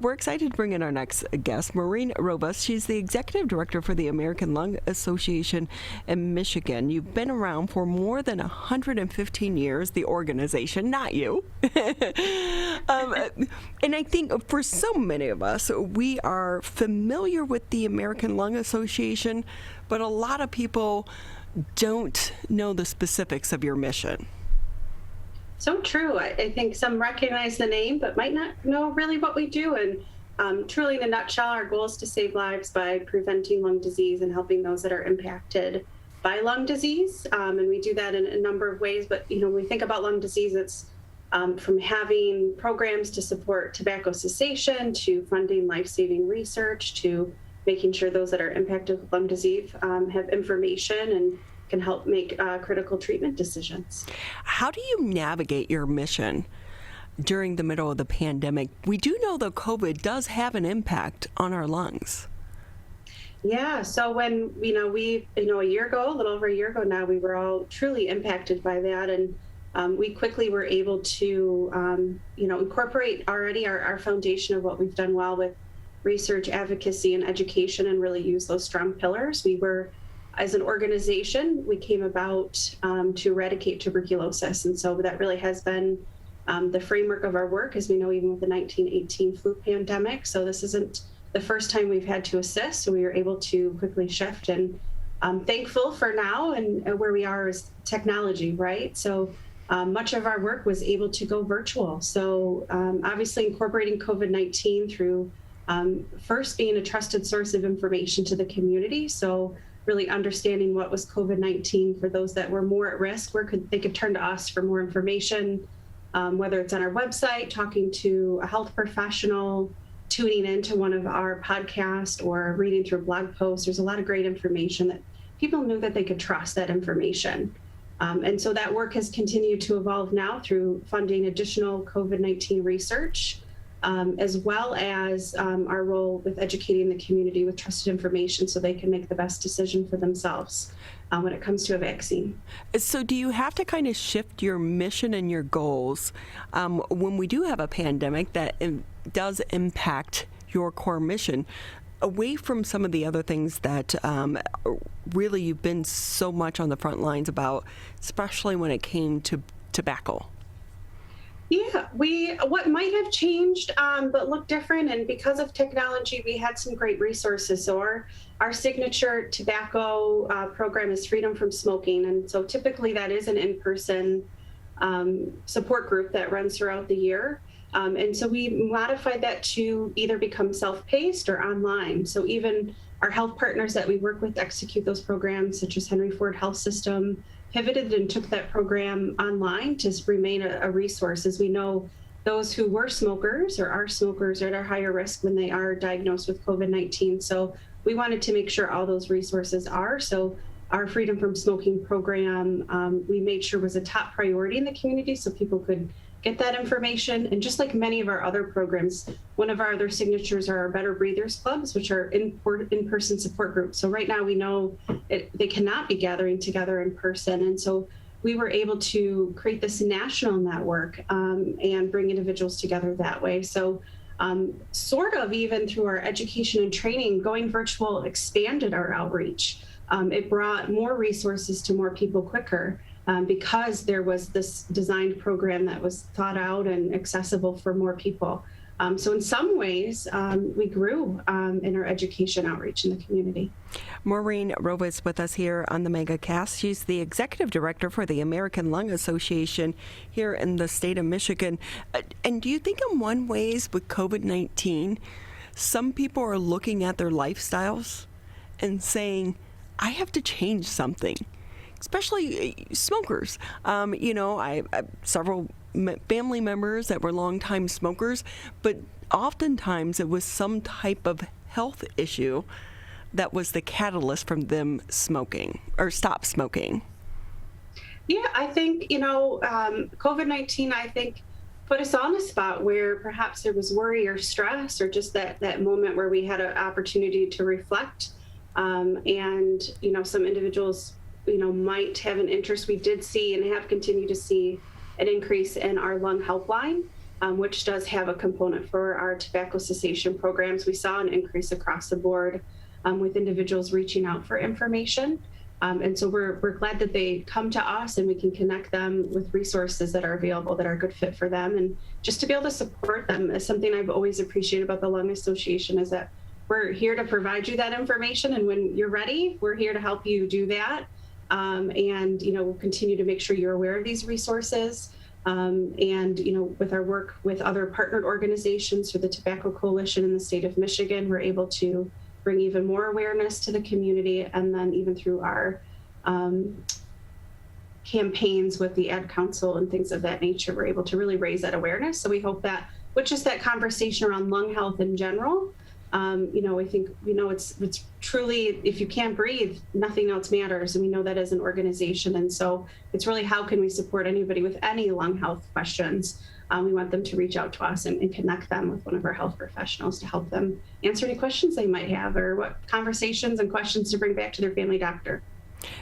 We're excited to bring in our next guest, Maureen Rovas. She's the executive director for the American Lung Association in Michigan. You've been around for more than 115 years, the organization, not you. And I think for so many of us, we are familiar with the American Lung Association, but a lot of people don't know the specifics of your mission. So true. I think some recognize the name, but might not know really what we do. And truly, in a nutshell, our goal is to save lives by preventing lung disease and helping those that are impacted by lung disease. And we do that in a number of ways. But, when we think about lung disease, it's from having programs to support tobacco cessation, to funding life-saving research, to making sure those that are impacted with lung disease have information and can help make critical treatment decisions. How do you navigate your mission during the middle of the pandemic? We do know that COVID does have an impact on our lungs. Yeah, so when, a year ago, a little over a year ago now, we were all truly impacted by that. And we quickly were able to, incorporate already our foundation of what we've done well with research, advocacy, and education, and really use those strong pillars. We were, as an organization, we came about to eradicate tuberculosis. And so that really has been the framework of our work, as we know, even with the 1918 flu pandemic. So this isn't the first time we've had to assist. So we were able to quickly shift, and I'm thankful for now and where we are is technology, right? So much of our work was able to go virtual. So obviously incorporating COVID-19 through first being a trusted source of information to the community. So really understanding what was COVID-19 for those that were more at risk, where they could turn to us for more information, whether it's on our website, talking to a health professional, tuning into one of our podcasts, or reading through blog posts. There's a lot of great information that people knew that they could trust that information. And so that work has continued to evolve now through funding additional COVID-19 research, as well as our role with educating the community with trusted information so they can make the best decision for themselves when it comes to a vaccine. So do you have to kind of shift your mission and your goals when we do have a pandemic that does impact your core mission, away from some of the other things that really you've been so much on the front lines about, especially when it came to tobacco? Yeah, what might have changed but look different, and because of technology, we had some great resources. So our signature tobacco program is Freedom from Smoking, and so typically that is an in-person support group that runs throughout the year. And so we modified that to either become self-paced or online. So even our health partners that we work with execute those programs, such as Henry Ford Health System, pivoted and took that program online to remain a resource. As we know, those who were smokers or are smokers are at a higher risk when they are diagnosed with COVID-19. So we wanted to make sure all those resources are. So our Freedom from Smoking program, we made sure was a top priority in the community so people could get that information. And just like many of our other programs, one of our other signatures are our Better Breathers Clubs, which are in-person support groups. So right now we know they cannot be gathering together in person. And so we were able to create this national network and bring individuals together that way. So sort of even through our education and training, going virtual expanded our outreach. It brought more resources to more people quicker. Because there was this designed program that was thought out and accessible for more people. So in some ways, we grew in our education outreach in the community. Maureen Rovas with us here on the MegaCast. She's the executive director for the American Lung Association here in the state of Michigan. And do you think in one ways with COVID-19, some people are looking at their lifestyles and saying, I have to change something? Especially smokers. I have several family members that were longtime smokers, but oftentimes it was some type of health issue that was the catalyst from them smoking or stop smoking. Yeah, I think, COVID-19, I think, put us on a spot where perhaps there was worry or stress or just that moment where we had an opportunity to reflect. Some individuals might have an interest. We did see and have continued to see an increase in our lung helpline. which does have a component for our tobacco cessation programs. We saw an increase across the board with individuals reaching out for information. And so we're glad that they come to us and we can connect them with resources that are available that are a good fit for them. And just to be able to support them is something I've always appreciated about the Lung Association, is that we're here to provide you that information. And when you're ready, we're here to help you do that. And, we'll continue to make sure you're aware of these resources. And, with our work with other partnered organizations through the Tobacco Coalition in the state of Michigan, we're able to bring even more awareness to the community. And then even through our campaigns with the Ad Council and things of that nature, we're able to really raise that awareness. So we hope that with just that conversation around lung health in general, I think, it's truly, if you can't breathe, nothing else matters. And we know that as an organization. And so it's really, how can we support anybody with any lung health questions? We want them to reach out to us and connect them with one of our health professionals to help them answer any questions they might have, or what conversations and questions to bring back to their family doctor.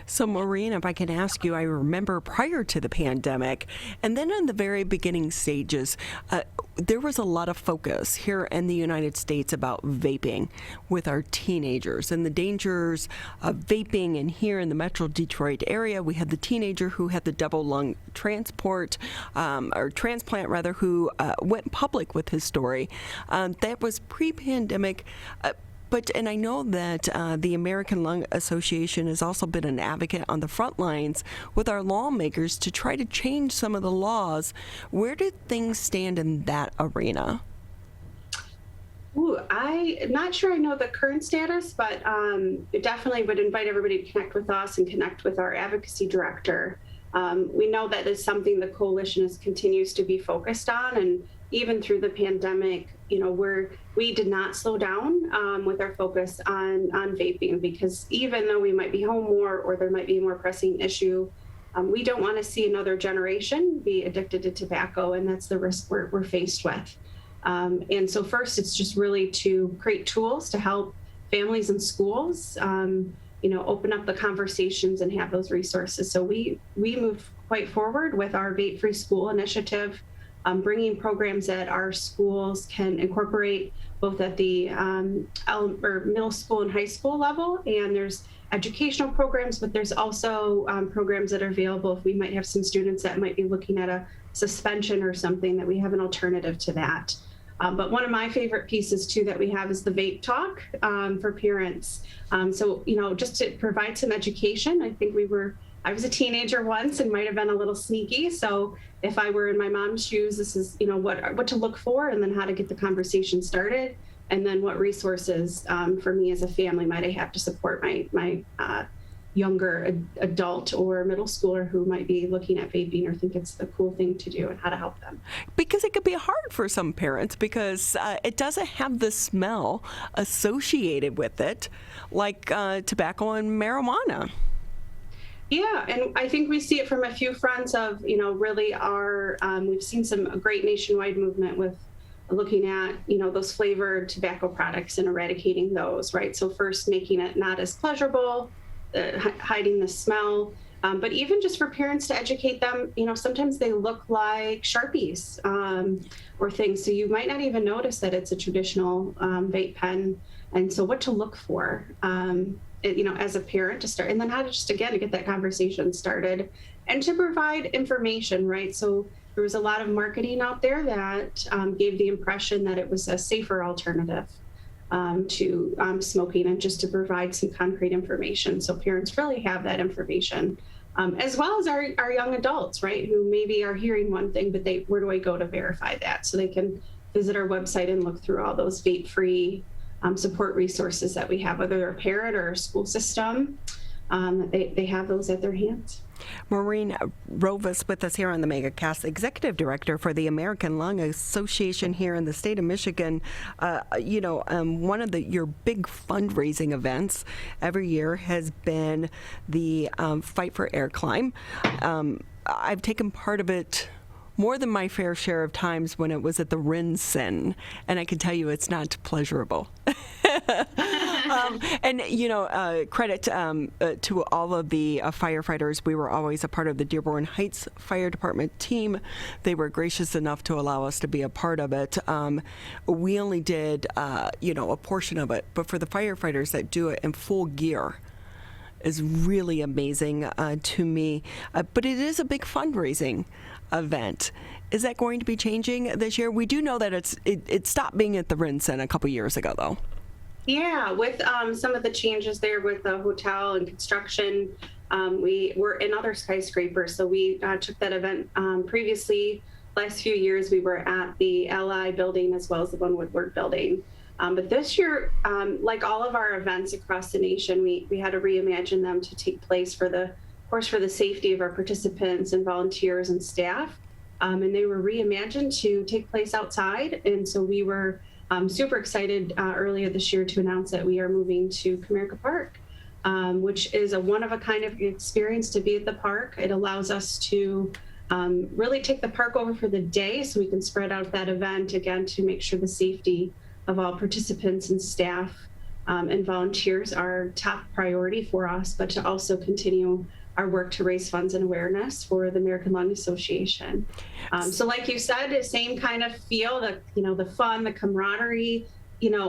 So, Maureen, if I can ask you, I remember prior to the pandemic, and then in the very beginning stages, there was a lot of focus here in the United States about vaping with our teenagers and the dangers of vaping. And here in the Metro Detroit area, we had the teenager who had the double lung transplant, who went public with his story. That was pre-pandemic. And I know that the American Lung Association has also been an advocate on the front lines with our lawmakers to try to change some of the laws. Where do things stand in that arena? I'm not sure I know the current status, but definitely would invite everybody to connect with us and connect with our advocacy director. We know that is something the coalition continues to be focused on, and even through the pandemic, we did not slow down with our focus on vaping, because even though we might be home more or there might be a more pressing issue, we don't want to see another generation be addicted to tobacco, and that's the risk we're faced with. And so first, it's just really to create tools to help families and schools, open up the conversations and have those resources. So we moved quite forward with our Vape Free School initiative, bringing programs that our schools can incorporate both at the middle school and high school level. And there's educational programs, but there's also programs that are available if we might have some students that might be looking at a suspension or something, that we have an alternative to that. But one of my favorite pieces too that we have is the Vape Talk for parents. So, just to provide some education. I think I was a teenager once and might have been a little sneaky. So if I were in my mom's shoes, this is, what to look for, and then how to get the conversation started, and then what resources for me as a family might I have to support my younger adult or middle schooler who might be looking at vaping or think it's the cool thing to do, and how to help them. Because it could be hard for some parents, because it doesn't have the smell associated with it like tobacco and marijuana. Yeah, and I think we see it from a few fronts of, really we've seen some great nationwide movement with looking at, those flavored tobacco products and eradicating those, right? So first, making it not as pleasurable, hiding the smell, but even just for parents to educate them, sometimes they look like Sharpies or things. So you might not even notice that it's a traditional vape pen. And so what to look for, as a parent to start, and then how to just, again, to get that conversation started and to provide information, right? So there was a lot of marketing out there that gave the impression that it was a safer alternative to smoking, and just to provide some concrete information. So parents really have that information, as well as our young adults, right? Who maybe are hearing one thing, but where do I go to verify that? So they can visit our website and look through all those vape-free support resources that we have, whether they're a parent or a school system. They have those at their hands. Maureen Rovas with us here on the MegaCast, Executive Director for the American Lung Association here in the state of Michigan. One of your big fundraising events every year has been the Fight for Air Climb. I've taken part of it more than my fair share of times when it was at the Rinsen, and I can tell you it's not pleasurable. And, credit to all of the firefighters. We were always a part of the Dearborn Heights Fire Department team. They were gracious enough to allow us to be a part of it. We only did, a portion of it, but for the firefighters that do it in full gear is really amazing to me. But it is a big fundraising event. Is that going to be changing this year? We do know that it stopped being at the Rinson a couple years ago, though. Yeah, with some of the changes there with the hotel and construction, we were in other skyscrapers. So we took that event previously. Last few years, we were at the LI building as well as the One Woodward building. But this year, like all of our events across the nation, we had to reimagine them to take place for the safety of our participants and volunteers and staff. And they were reimagined to take place outside. And so we were super excited earlier this year to announce that we are moving to Comerica Park, which is a one-of-a-kind of experience to be at the park. It allows us to really take the park over for the day so we can spread out that event, again, to make sure the safety of all participants and staff and volunteers are top priority for us, but to also continue our work to raise funds and awareness for the American Lung Association. So like you said, the same kind of feel, the fun, the camaraderie,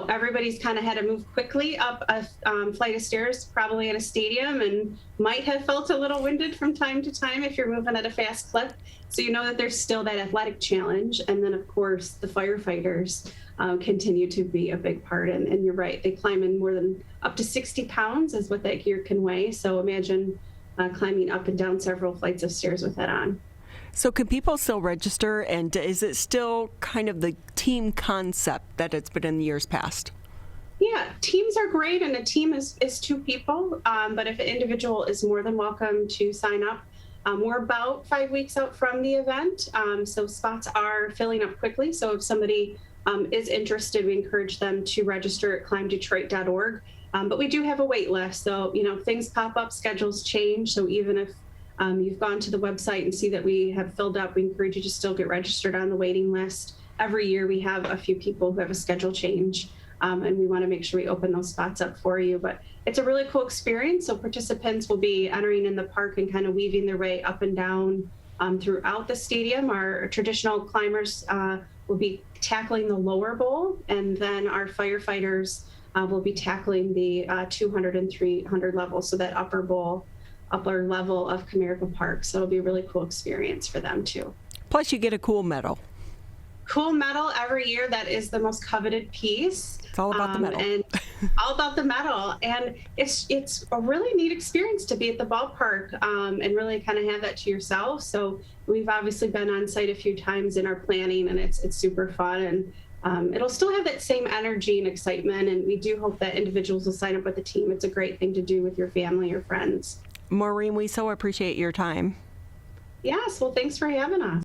everybody's kind of had to move quickly up a flight of stairs, probably in a stadium, and might have felt a little winded from time to time if you're moving at a fast clip. So you know that there's still that athletic challenge. And then, of course, the firefighters continue to be a big part. And you're right, they climb in more than up to 60 pounds is what that gear can weigh. So imagine climbing up and down several flights of stairs with that on. So can people still register, and is it still kind of the team concept that it's been in the years past? Yeah, teams are great, and a team is two people, but if an individual is more than welcome to sign up. We're about 5 weeks out from the event, so spots are filling up quickly. So if somebody is interested, we encourage them to register at climbdetroit.org. But we do have a wait list, so things pop up, schedules change. So even if you've gone to the website and see that we have filled up, we encourage you to still get registered on the waiting list. Every year we have a few people who have a schedule change, and we want to make sure we open those spots up for you. But it's a really cool experience. So participants will be entering in the park and kind of weaving their way up and down throughout the stadium. Our traditional climbers will be tackling the lower bowl, and then our firefighters will be tackling the 200 and 300 levels, so that upper level of Comerica Park. So it'll be a really cool experience for them too. Plus you get a cool medal. Cool medal every year. That is the most coveted piece. It's all about the medal. And all about the medal. And it's a really neat experience to be at the ballpark and really kind of have that to yourself. So we've obviously been on site a few times in our planning, and it's super fun. And it'll still have that same energy and excitement. And we do hope that individuals will sign up with the team. It's a great thing to do with your family or friends. Maureen, we so appreciate your time. Yes, well, thanks for having us.